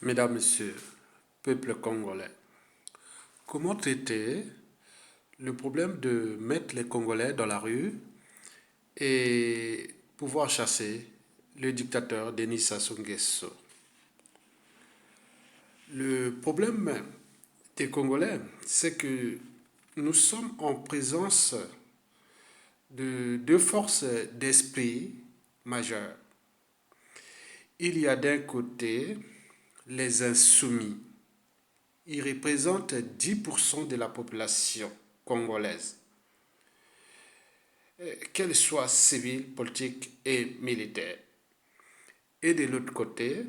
Mesdames, Messieurs, peuple congolais, comment traiter le problème de mettre les Congolais dans la rue et pouvoir chasser le dictateur Denis Sassou Nguesso? Le problème des Congolais, c'est que nous sommes en présence de deux forces d'esprit majeures. Il y a d'un côté les insoumis. Ils représentent 10% de la population congolaise, qu'elle soit civile, politique et militaire. Et de l'autre côté,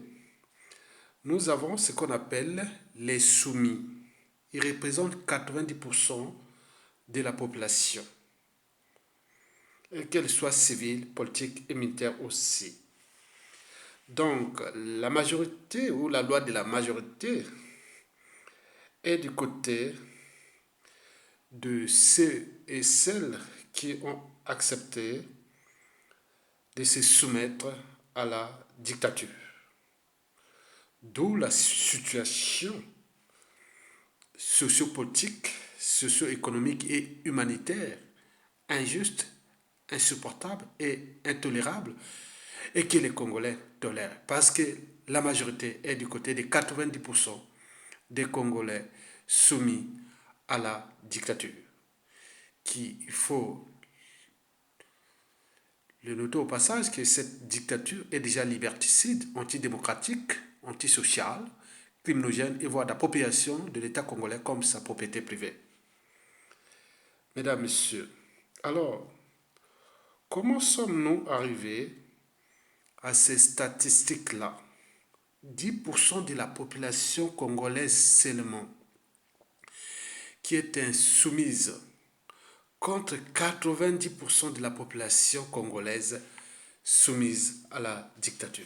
nous avons ce qu'on appelle les soumis. Ils représentent 90% de la population, qu'elle soit civile, politique et militaire aussi. Donc, la majorité ou la loi de la majorité est du côté de ceux et celles qui ont accepté de se soumettre à la dictature. D'où la situation sociopolitique, socio-économique et humanitaire injuste, insupportable et intolérable et que les Congolais tolèrent. Parce que la majorité est du côté des 90% des Congolais soumis à la dictature. Il faut le noter au passage que cette dictature est déjà liberticide, antidémocratique, antisociale, criminogène et voire d'appropriation de l'État congolais comme sa propriété privée. Mesdames, Messieurs, alors, comment sommes-nous arrivés à ces statistiques-là? 10% de la population congolaise seulement qui est insoumise contre 90% de la population congolaise soumise à la dictature.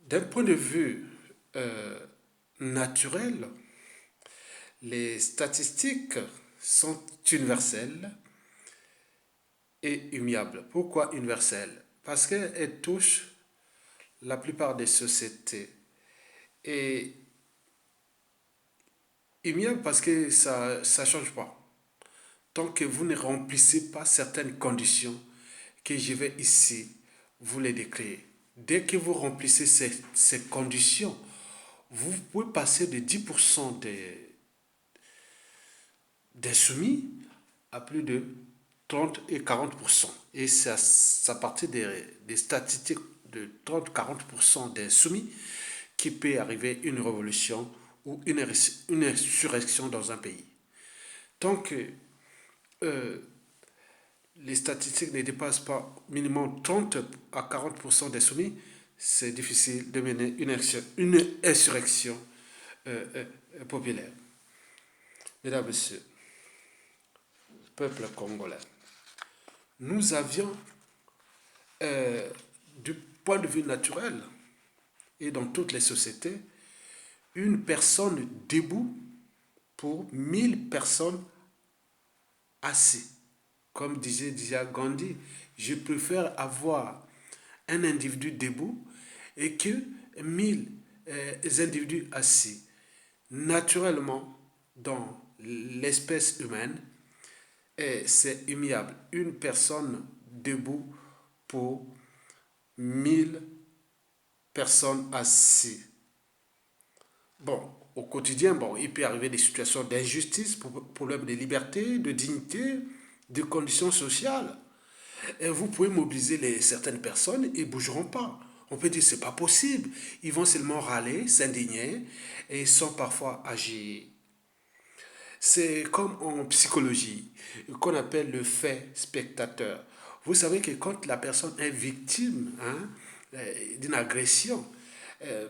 D'un point de vue naturel, les statistiques sont universelles et immuables. Pourquoi universelles? Parce qu'elles touchent la plupart des sociétés. Et immuables parce que ça ne change pas. Tant que vous ne remplissez pas certaines conditions que je vais ici vous les décrire. Dès que vous remplissez ces conditions, vous pouvez passer de 10% des soumis à plus de 30 et 40%. Et c'est à partir des statistiques de 30-40% des soumis qui peut arriver une révolution ou une insurrection dans un pays. Tant que les statistiques ne dépassent pas minimum 30 à 40% des soumis, c'est difficile de mener une insurrection populaire. Mesdames, Messieurs, peuple congolais, nous avions, du point de vue naturel et dans toutes les sociétés, une personne debout pour 1000 personnes assises. Comme disait déjà Gandhi, je préfère avoir un individu debout et que 1000 individus assis. Naturellement, dans l'espèce humaine, c'est immuable. Une personne debout pour 1000 personnes assises. Bon, au quotidien, il peut arriver des situations d'injustice, problèmes de liberté, de dignité, de conditions sociales. Et vous pouvez mobiliser certaines personnes, ils ne bougeront pas. On peut dire que ce n'est pas possible. Ils vont seulement râler, s'indigner et sans parfois agir. C'est comme en psychologie, qu'on appelle le fait spectateur. Vous savez que quand la personne est victime d'une agression, euh,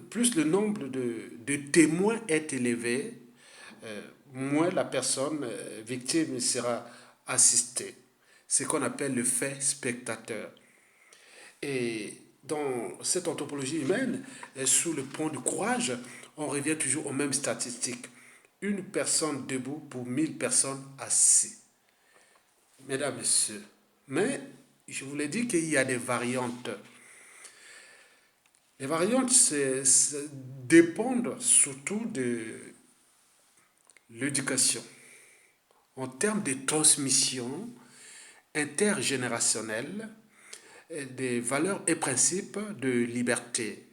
plus le nombre de témoins est élevé, moins la personne victime sera assistée. C'est ce qu'on appelle le fait spectateur. Et dans cette anthropologie humaine, sous le point du courage, on revient toujours aux mêmes statistiques. Une personne debout pour 1000 personnes assises. Mesdames, Messieurs, mais je vous l'ai dit qu'il y a des variantes. Les variantes dépendent surtout de l'éducation. En termes de transmission intergénérationnelle des valeurs et principes de liberté,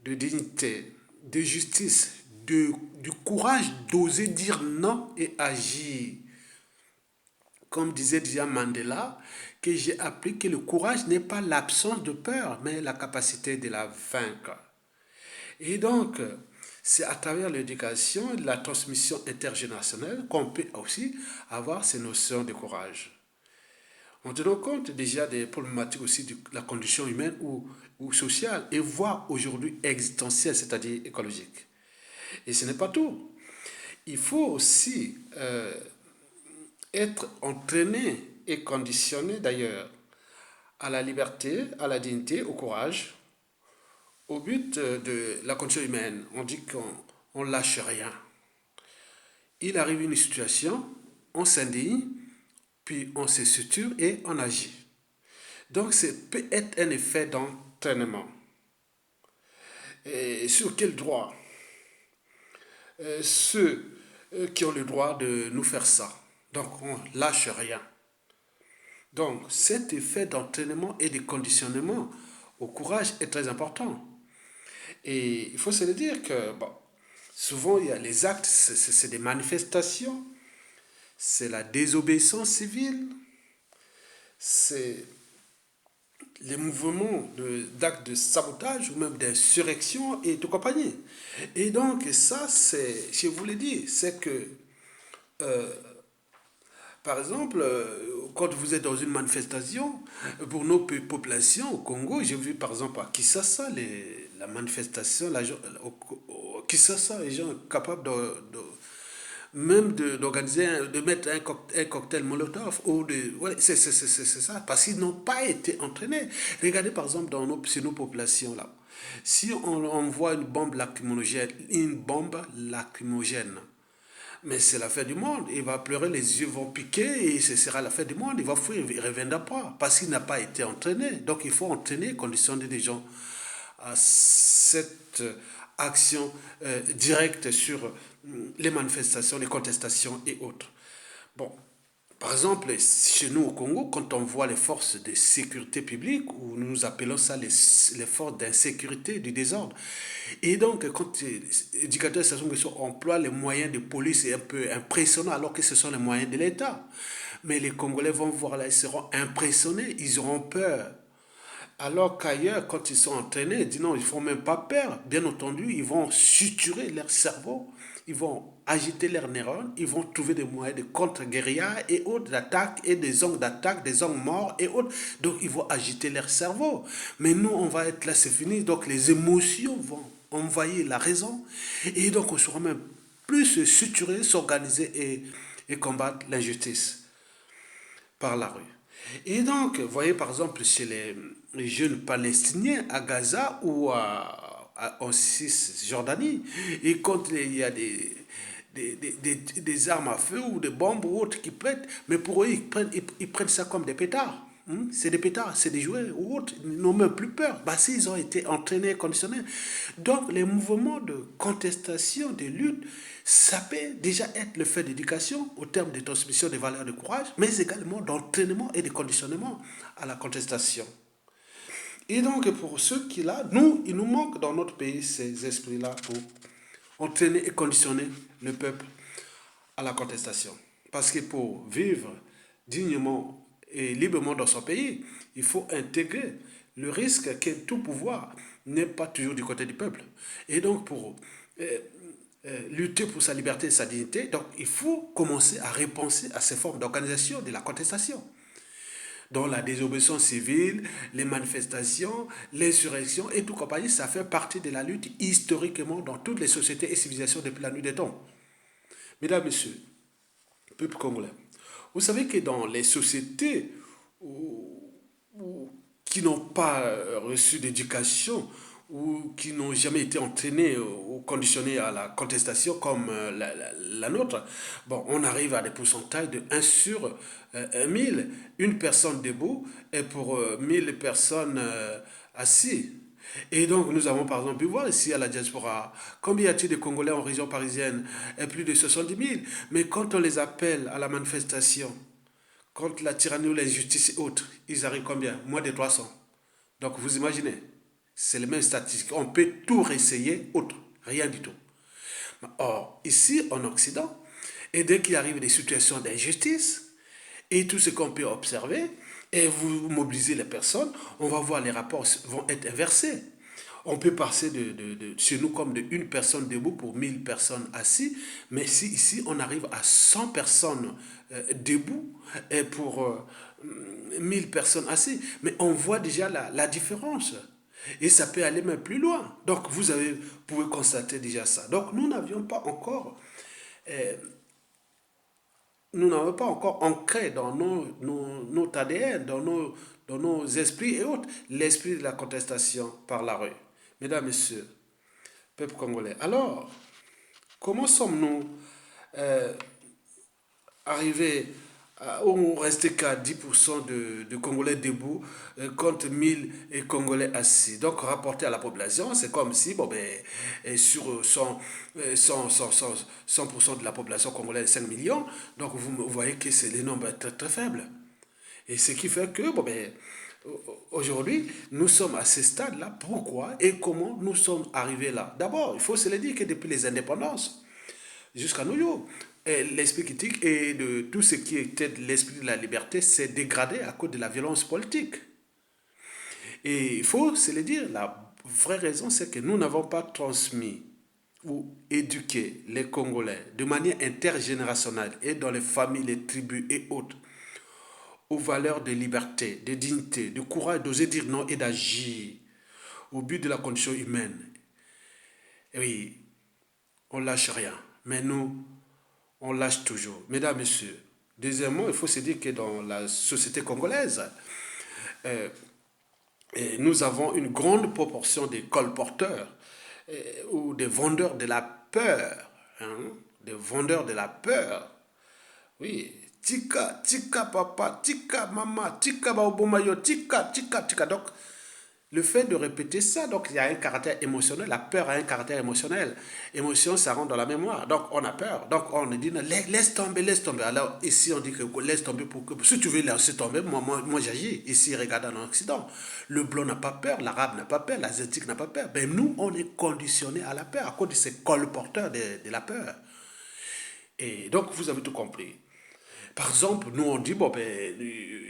de dignité, de justice, du courage d'oser dire non et agir. Comme disait déjà Mandela, que j'ai appris que le courage n'est pas l'absence de peur, mais la capacité de la vaincre. Et donc, c'est à travers l'éducation et la transmission intergénérationnelle qu'on peut aussi avoir ces notions de courage. En tenant compte déjà des problématiques aussi de la condition humaine ou sociale, et voire aujourd'hui existentielle, c'est-à-dire écologique. Et ce n'est pas tout. Il faut aussi être entraîné et conditionné d'ailleurs à la liberté, à la dignité, au courage, au but de la condition humaine. On dit qu'on ne lâche rien. Il arrive une situation, on s'indigne, puis on se structure et on agit. Donc, c'est peut être un effet d'entraînement. Et sur quel droit ceux qui ont le droit de nous faire ça. Donc, on lâche rien. Donc, cet effet d'entraînement et de conditionnement au courage est très important. Et il faut se le dire que, bon, souvent, il y a les actes, c'est des manifestations, c'est la désobéissance civile, c'est les mouvements d'actes de sabotage ou même d'insurrection et de compagnie. Et donc, ça, c'est, je vous l'ai dit, c'est que, euh, par exemple, quand vous êtes dans une manifestation, pour nos populations au Congo, j'ai vu par exemple à Kinshasa, la manifestation, au Kinshasa, les gens capables même d'organiser, de mettre un cocktail Molotov, ou de, ouais, c'est ça, parce qu'ils n'ont pas été entraînés. Regardez par exemple chez nos populations là. Si on voit une bombe lacrymogène, mais c'est la fin du monde. Il va pleurer, les yeux vont piquer et ce sera la fin du monde. Il va fuir, il ne reviendra pas parce qu'il n'a pas été entraîné. Donc il faut entraîner, conditionner les gens à cette action directe sur les manifestations, les contestations et autres. Bon, par exemple, chez nous au Congo, quand on voit les forces de sécurité publique, ou nous appelons ça les forces d'insécurité, du désordre, et donc quand les éducateurs de situation emploient les moyens de police, c'est un peu impressionnant, alors que ce sont les moyens de l'État. Mais les Congolais vont voir là, ils seront impressionnés, ils auront peur. Alors qu'ailleurs, quand ils sont entraînés, ils disent non, ils ne font même pas peur. Bien entendu, ils vont suturer leur cerveau, ils vont agiter leurs neurones, ils vont trouver des moyens de contre-guérilla et autres d'attaque et des angles d'attaque, des angles morts et autres. Donc, ils vont agiter leur cerveau. Mais nous, on va être là, c'est fini. Donc, les émotions vont envahir la raison. Et donc, on sera même plus se suturer, s'organiser et combattre l'injustice par la rue. Et donc, vous voyez par exemple chez les jeunes palestiniens à Gaza ou en Cisjordanie, et quand il y a des armes à feu ou des bombes ou autres qui pètent, mais pour eux, ils prennent ça comme des pétards. C'est des pétards, c'est des jouets ou autres. Ils n'ont même plus peur. Parce qu'ils ont été entraînés, conditionnés. Donc, les mouvements de contestation, de lutte, ça peut déjà être le fait d'éducation au terme de transmission des valeurs de courage, mais également d'entraînement et de conditionnement à la contestation. Et donc, pour ceux qui là, il nous manque dans notre pays ces esprits-là pour entraîner et conditionner le peuple à la contestation. Parce que pour vivre dignement et librement dans son pays, il faut intégrer le risque que tout pouvoir n'est pas toujours du côté du peuple. Et donc pour lutter pour sa liberté et sa dignité, donc il faut commencer à repenser à ces formes d'organisation de la contestation, dont la désobéissance civile, les manifestations, l'insurrection et tout compagnie, ça fait partie de la lutte historiquement dans toutes les sociétés et civilisations depuis la nuit des temps. Mesdames, Messieurs, peuple congolais, vous savez que dans les sociétés qui n'ont pas reçu d'éducation ou qui n'ont jamais été entraînés ou conditionnés à la contestation comme la nôtre, bon, on arrive à des pourcentages de 1 sur 1000. Une personne debout et pour 1000 personnes assises. Et donc, nous avons par exemple pu voir ici à la diaspora, combien y a-t-il de Congolais en région parisienne? Plus de 70 000. Mais quand on les appelle à la manifestation, contre la tyrannie ou l'injustice et autres, ils arrivent combien? Moins de 300. Donc, vous imaginez, c'est les mêmes statistiques. On peut tout réessayer, autre, rien du tout. Or, ici, en Occident, et dès qu'il arrive des situations d'injustice, et tout ce qu'on peut observer, et vous mobilisez les personnes, on va voir les rapports vont être inversés. On peut passer chez nous comme de une personne debout pour 1000 personnes assises, mais si ici on arrive à 100 personnes debout et pour 1000 personnes assises, mais on voit déjà la différence. Et ça peut aller même plus loin. Donc pouvez constater déjà ça. Donc nous n'avions pas encore nous n'avons pas encore ancré dans notre ADN, dans nos esprits et autres, l'esprit de la contestation par la rue. Mesdames, Messieurs, peuple congolais. Alors, comment sommes-nous euh, arrivés où on restait qu'à 10% de Congolais debout contre 1000 Congolais assis. Donc, rapporté à la population, c'est comme si, bon, ben, sur 100% de la population congolaise, 5 millions, donc vous voyez que c'est les nombres très, très faibles. Et ce qui fait que, bon, ben, aujourd'hui, nous sommes à ce stade-là. Pourquoi et comment nous sommes arrivés là? D'abord, il faut se le dire que depuis les indépendances, jusqu'à nos jours, l'esprit critique et de tout ce qui était l'esprit de la liberté s'est dégradé à cause de la violence politique. Et il faut se le dire, la vraie raison, c'est que nous n'avons pas transmis ou éduqué les Congolais de manière intergénérationnelle et dans les familles, les tribus et autres aux valeurs de liberté, de dignité, de courage d'oser dire non et d'agir au but de la condition humaine. Et oui, on lâche rien. Mais nous, on lâche toujours. Mesdames, Messieurs, deuxièmement, il faut se dire que dans la société congolaise, euh, nous avons une grande proportion des colporteurs ou des vendeurs de la peur. Hein, des vendeurs de la peur. Oui, tika, tika papa, tika maman, tika baobomayo, tika, tika, tika. Donc, le fait de répéter ça, donc il y a un caractère émotionnel. La peur a un caractère émotionnel. Émotion, ça rentre dans la mémoire. Donc on a peur. Donc on dit laisse tomber, laisse tomber. Alors ici on dit que laisse tomber pour que si tu veux laisser tomber, moi j'agis. Ici regarde en Occident, le blanc n'a pas peur, l'arabe n'a pas peur, l'asiatique n'a pas peur. Ben nous on est conditionné à la peur à cause de ces colporteurs de la peur. Et donc vous avez tout compris. Par exemple, nous on dit, bon, ben,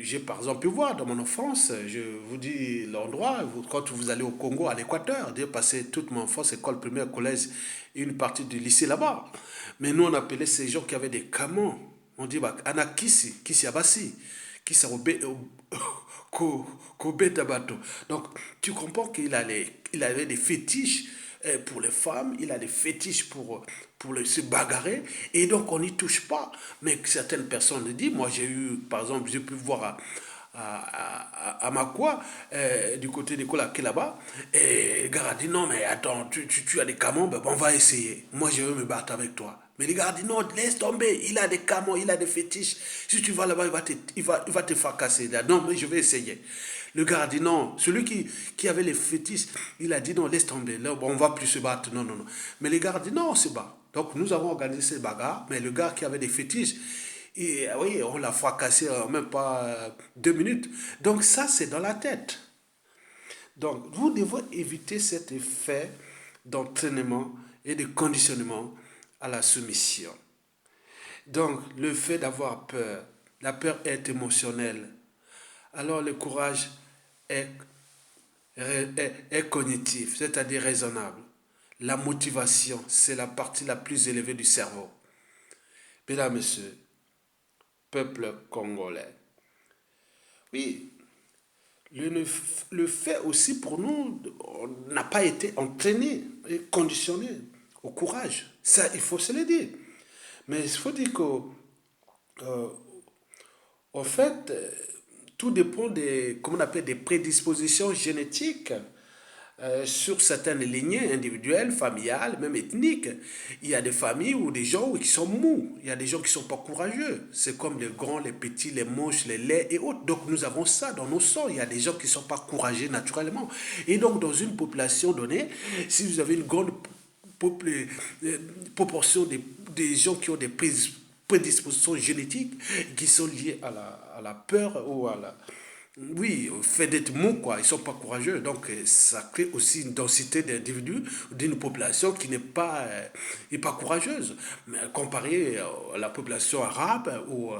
j'ai par exemple pu voir dans mon enfance, je vous dis l'endroit, quand vous allez au Congo, à l'Équateur, j'ai passé toute mon enfance, école primaire, collège, et une partie du lycée là-bas. Mais nous on appelait ces gens qui avaient des camons. On dit, bah, Ana Kisi Abassi, Kisi Kobe Tabato. Donc, tu comprends il avait des fétiches pour les femmes, il a des fétiches se bagarrer, et donc on n'y touche pas. Mais certaines personnes le disent, moi j'ai eu, par exemple, j'ai pu voir à Makwa, du côté de Kolake là-bas, et le gars a dit, non mais attends, tu as des camons, ben, on va essayer. Moi je veux me battre avec toi. Mais le gars a dit, non, laisse tomber, il a des camons, il a des fétiches. Si tu vas là-bas, il va te fracasser. Non, mais je vais essayer. Le gars a dit non. Celui qui avait les fétiches, il a dit non, laisse tomber. Là, bon, on ne va plus se battre. Non, non, non. Mais le gars a dit non, on se bat. Donc nous avons organisé ces bagarres, mais le gars qui avait des fétiches, et, oui, on l'a fracassé en même pas 2 minutes. Donc ça, c'est dans la tête. Donc vous devez éviter cet effet d'entraînement et de conditionnement à la soumission. Donc le fait d'avoir peur, la peur est émotionnelle. Alors le courage est, est cognitif, c'est-à-dire raisonnable. La motivation, c'est la partie la plus élevée du cerveau. Mesdames, Messieurs, peuple congolais. Oui, le fait aussi pour nous, on n'a pas été entraîné et conditionné au courage. Ça, il faut se le dire. Mais il faut dire qu'au en fait, tout dépend des, comment on appelle, des prédispositions génétiques sur certaines lignées individuelles, familiales, même ethniques. Il y a des familles ou des gens qui sont mous. Il y a des gens qui ne sont pas courageux. C'est comme les grands, les petits, les moches, les laids et autres. Donc nous avons ça dans nos sangs. Il y a des gens qui ne sont pas courageux naturellement. Et donc dans une population donnée, si vous avez une grande proportion des gens qui ont des prédispositions génétiques qui sont liées à la peur ou à la, oui, au fait d'être mou, quoi. Ils ne sont pas courageux. Donc, ça crée aussi une densité d'individus, d'une population qui n'est pas courageuse. Mais comparé à la population arabe ou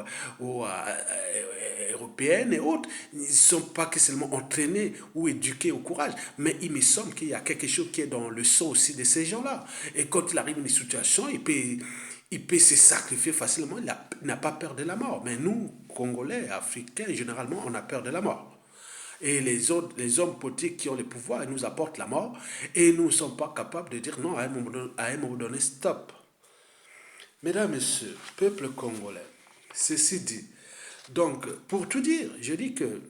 européenne et autres, ils ne sont pas que seulement entraînés ou éduqués au courage. Mais il me semble qu'il y a quelque chose qui est dans le sang aussi de ces gens-là. Et quand il arrive une situation, il peut se sacrifier facilement, il n'a pas peur de la mort. Mais nous, Congolais, Africains, généralement, on a peur de la mort. Et les hommes politiques qui ont le pouvoir, ils nous apportent la mort et nous ne sommes pas capables de dire non à un moment donné, stop. Mesdames, Messieurs, peuple congolais, ceci dit, donc, pour tout dire, je dis que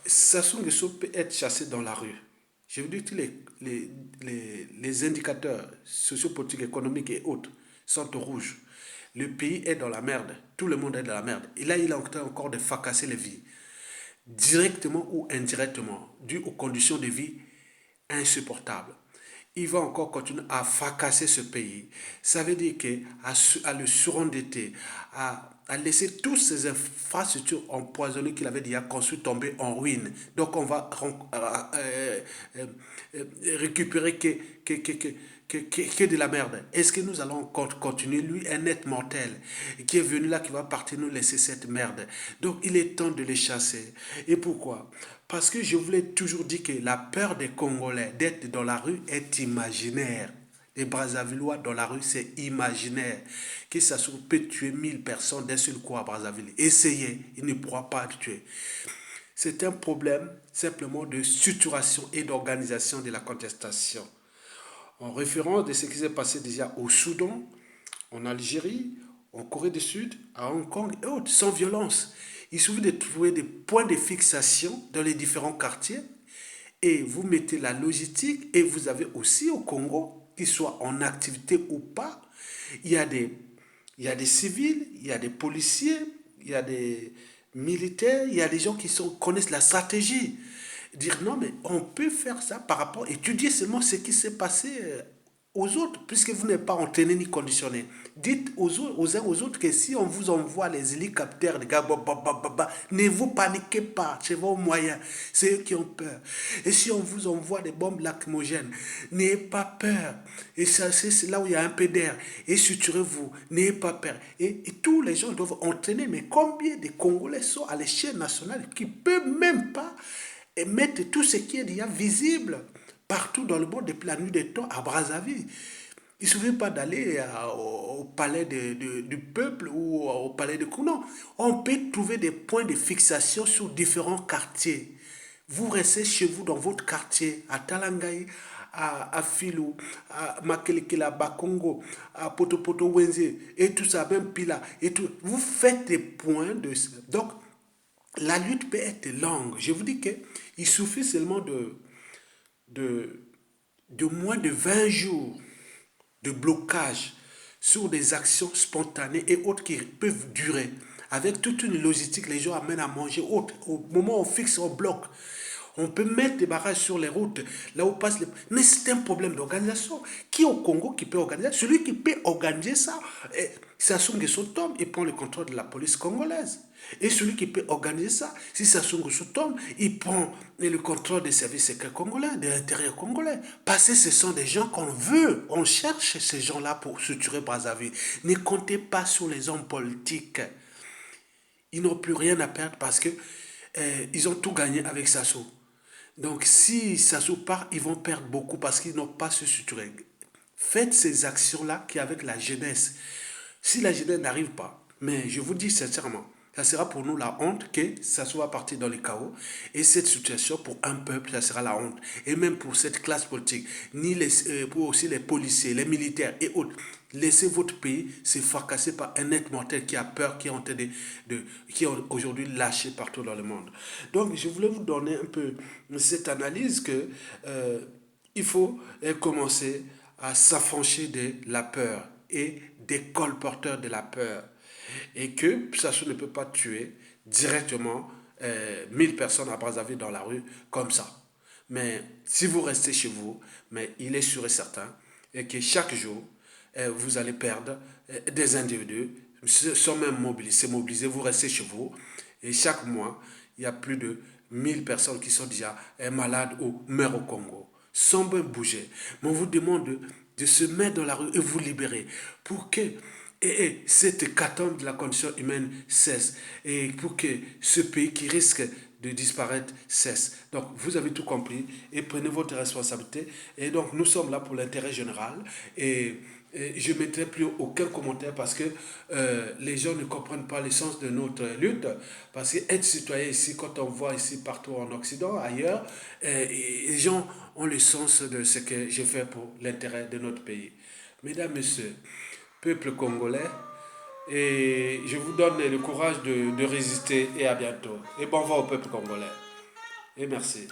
Sassou Nguesso peut être chassé dans la rue. Je veux dire que les indicateurs sociopolitiques, économiques et autres sont au rouge. Le pays est dans la merde. Tout le monde est dans la merde. Et là, il est en train encore de fracasser les vies, directement ou indirectement, dû aux conditions de vie insupportables. Il va encore continuer à fracasser ce pays. Ça veut dire qu'à le surendetter, à laisser toutes ces infrastructures empoisonnées qu'il avait déjà construites tomber en ruine. Donc on va récupérer que de la merde. Est-ce que nous allons continuer, lui, un être mortel, qui est venu là, qui va partir nous laisser cette merde. Donc il est temps de les chasser. Et pourquoi? Parce que je voulais toujours dire que la peur des Congolais d'être dans la rue est imaginaire. Les Brazzavillois dans la rue, c'est imaginaire. Que ça peut tuer 1000 personnes d'un seul coup à Brazzaville. Essayez, il ne pourra pas le tuer. C'est un problème simplement de structuration et d'organisation de la contestation. En référence de ce qui s'est passé déjà au Soudan, en Algérie, en Corée du Sud, à Hong Kong et autres, sans violence. Il suffit de trouver des points de fixation dans les différents quartiers et vous mettez la logistique et vous avez aussi au Congo, qu'ils soient en activité ou pas, il y a il y a des civils, il y a des policiers, il y a des militaires, il y a des gens qui connaissent la stratégie. Dire non, mais on peut faire ça par rapport, étudier seulement ce qui s'est passé aux autres, puisque vous n'êtes pas entraîné ni conditionné. Dites aux uns aux autres que si on vous envoie les hélicoptères, les gars, ne vous paniquez pas, c'est vos moyens, c'est eux qui ont peur. Et si on vous envoie des bombes lacrymogènes, n'ayez pas peur. Et ça, c'est là où il y a un peu d'air. Et suturez-vous, n'ayez pas peur. Et tous les gens doivent entraîner. Mais combien de Congolais sont à l'échelle nationale qui ne peuvent même pas mettre tout ce qui est déjà visible partout dans le monde depuis la nuit des temps à Brazzaville? Il ne suffit pas d'aller au palais du peuple ou au palais de Kounan. On peut trouver des points de fixation sur différents quartiers. Vous restez chez vous dans votre quartier, à Talangaï, à Filou, à Makelekela, Bakongo, à Potopoto Wenze, et tout ça, même Pila, et tout. Vous faites des points de... Donc, la lutte peut être longue. Je vous dis qu'il suffit seulement de, de moins de 20 jours de blocage sur des actions spontanées et autres qui peuvent durer. Avec toute une logistique, les gens amènent à manger autre. Au moment où on fixe, on bloque. On peut mettre des barrages sur les routes, là où passent les... Mais c'est un problème d'organisation. Qui au Congo qui peut organiser? Celui qui peut organiser ça, Sassou Nguesso tombe, il prend le contrôle de la police congolaise. Et celui qui peut organiser ça, si Sassou Nguesso tombe, il prend le contrôle des services secrets congolais, de l'intérieur congolais. Parce que ce sont des gens qu'on veut, on cherche ces gens-là pour structurer Brazzaville. Ne comptez pas sur les hommes politiques. Ils n'ont plus rien à perdre parce que ils ont tout gagné avec Sassou. Donc si Sassou part, ils vont perdre beaucoup parce qu'ils n'ont pas se structurer. Faites ces actions-là qui avec la jeunesse. Si la jeunesse n'arrive pas, mais je vous dis sincèrement, ça sera pour nous la honte que Sassou va partir dans le chaos. Et cette situation, pour un peuple, ça sera la honte. Et même pour cette classe politique, pour aussi les policiers, les militaires et autres. laissez votre pays se fracasser par un être mortel qui a peur, qui est en train qui est aujourd'hui lâché partout dans le monde. Donc, je voulais vous donner un peu cette analyse que il faut commencer à s'affranchir de la peur et des colporteurs de la peur. Et que ça ne peut pas tuer directement 1000 personnes à Brazzaville dans la rue comme ça. Mais si vous restez chez vous, mais il est sûr et certain et que chaque jour, vous allez perdre des individus sans même mobiliser, vous restez chez vous et chaque mois, il y a plus de 1000 personnes qui sont déjà malades ou meurent au Congo, sans même bouger. Mais on vous demande de se mettre dans la rue et vous libérer pour que cette hécatombe de la condition humaine cesse et pour que ce pays qui risque de disparaître cesse. Donc vous avez tout compris et prenez votre responsabilité. Et donc nous sommes là pour l'intérêt général et je ne mettrai plus aucun commentaire parce que les gens ne comprennent pas le sens de notre lutte. Parce qu'être citoyen ici, quand on voit ici partout en Occident, ailleurs, les gens ont le sens de ce que je fais pour l'intérêt de notre pays. Mesdames, Messieurs, peuple congolais, et je vous donne le courage de résister et à bientôt. Et bon vent au peuple congolais. Et merci.